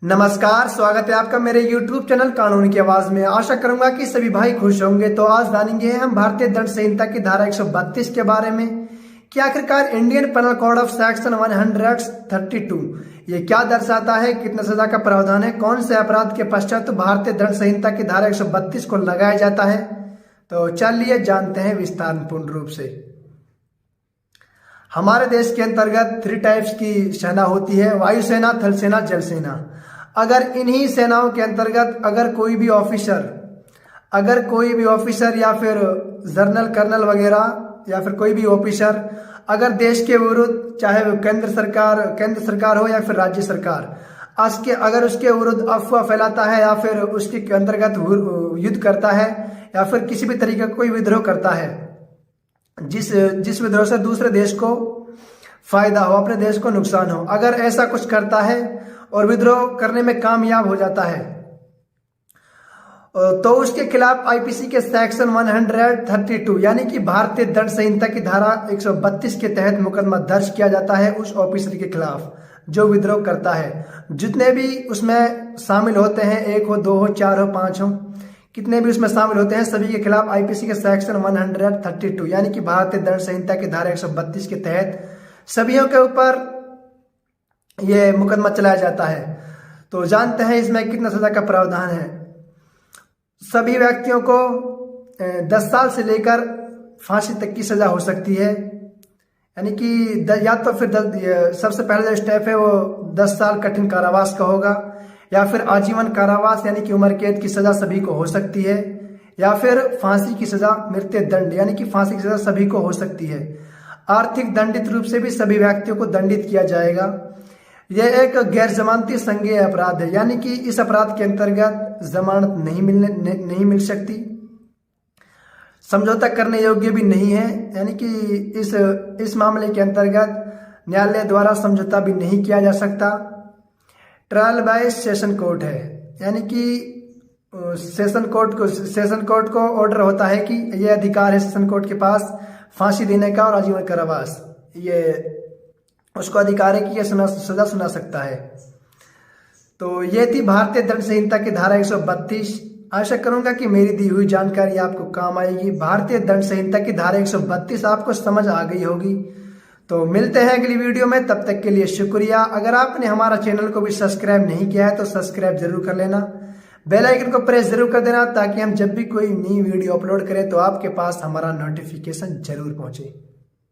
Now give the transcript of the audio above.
नमस्कार, स्वागत है आपका मेरे YouTube चैनल कानून की आवाज में। आशा करूंगा कि सभी भाई खुश होंगे। तो आज जानेंगे हम भारतीय दंड संहिता की धारा 132 के बारे में कि आखिरकार Indian penal code of section 132 ये क्या दर्शाता है, कितने सजा का प्रावधान है, कौन से अपराध के पश्चात भारतीय दंड संहिता की धारा 132 को लगाया जाता है। तो चलिए जानते हैं विस्तारपूर्ण रूप से। हमारे देश के अंतर्गत 3 टाइप्स की सेना होती है, वायुसेना, थल सेना, जल सेना। अगर इन्हीं सेनाओं के अंतर्गत अगर कोई भी ऑफिसर या फिर जनरल कर्नल वगैरह या फिर कोई भी ऑफिसर अगर देश के विरुद्ध, चाहे वो केंद्र सरकार हो या फिर राज्य सरकार, अगर उसके विरुद्ध अफवाह फैलाता है या फिर उसके अंतर्गत युद्ध करता है या फिर किसी भी तरीके का कोई विद्रोह करता है, जिस विद्रोह से दूसरे देश को फायदा हो, अपने देश को नुकसान हो, अगर ऐसा कुछ करता है और विद्रोह करने में कामयाब हो जाता है तो उसके खिलाफ आईपीसी के सेक्शन 132 यानी कि भारतीय दंड संहिता की धारा 132 के तहत मुकदमा दर्ज किया जाता है उस ऑफिसर के खिलाफ जो विद्रोह करता है। जितने भी उसमें शामिल होते हैं, 1 हो, 2 हो, 4 हो, 5 हो, कितने भी उसमें शामिल होते हैं, सभी के खिलाफ आईपीसी के सेक्शन 132 यानी कि भारतीय दंड संहिता की धारा 132 के तहत सभीयों के ऊपर यह मुकदमा चलाया जाता है। तो जानते हैं इसमें कितना सजा का प्रावधान है। सभी व्यक्तियों को 10 साल से लेकर फांसी तक की सजा हो सकती है, यानी कि या तो फिर सबसे पहले जो स्टेप है वो 10 साल कठिन कारावास का होगा, या फिर आजीवन कारावास यानी कि उम्र कैद की सजा सभी को हो सकती है, या फिर फांसी की सजा, मृत्यु दंड यानी कि फांसी की सजा सभी को हो सकती है। आर्थिक दंडित रूप से भी सभी व्यक्तियों को दंडित किया जाएगा। यह एक गैर जमानती संज्ञेय अपराध है, यानी कि इस अपराध के अंतर्गत जमानत नहीं मिल सकती, समझौता करने योग्य भी नहीं है, यानी कि इस मामले के अंतर्गत न्यायालय द्वारा समझौता भी नहीं किया जा सकता। ट्रायल बाय सेशन कोर्ट है, यानी कि सेशन कोर्ट को ऑर्डर होता है कि यह अधिकार है सेशन कोर्ट के पास फांसी देने का और आजीवन कारावास, ये उसको अधिकार है कि यह सजा सुना सकता है। तो ये थी भारतीय दंड संहिता की धारा 132। आशा करूंगा कि मेरी दी हुई जानकारी आपको काम आएगी। भारतीय दंड संहिता की धारा 132 आपको समझ आ गई होगी। तो मिलते हैं अगली वीडियो में, तब तक के लिए शुक्रिया। अगर आपने हमारा चैनल को भी सब्सक्राइब नहीं किया है तो सब्सक्राइब जरूर कर लेना, बेल आइकन को प्रेस जरूर कर देना, ताकि हम जब भी कोई नई वीडियो अपलोड करें तो आपके पास हमारा नोटिफिकेशन जरूर पहुंचे।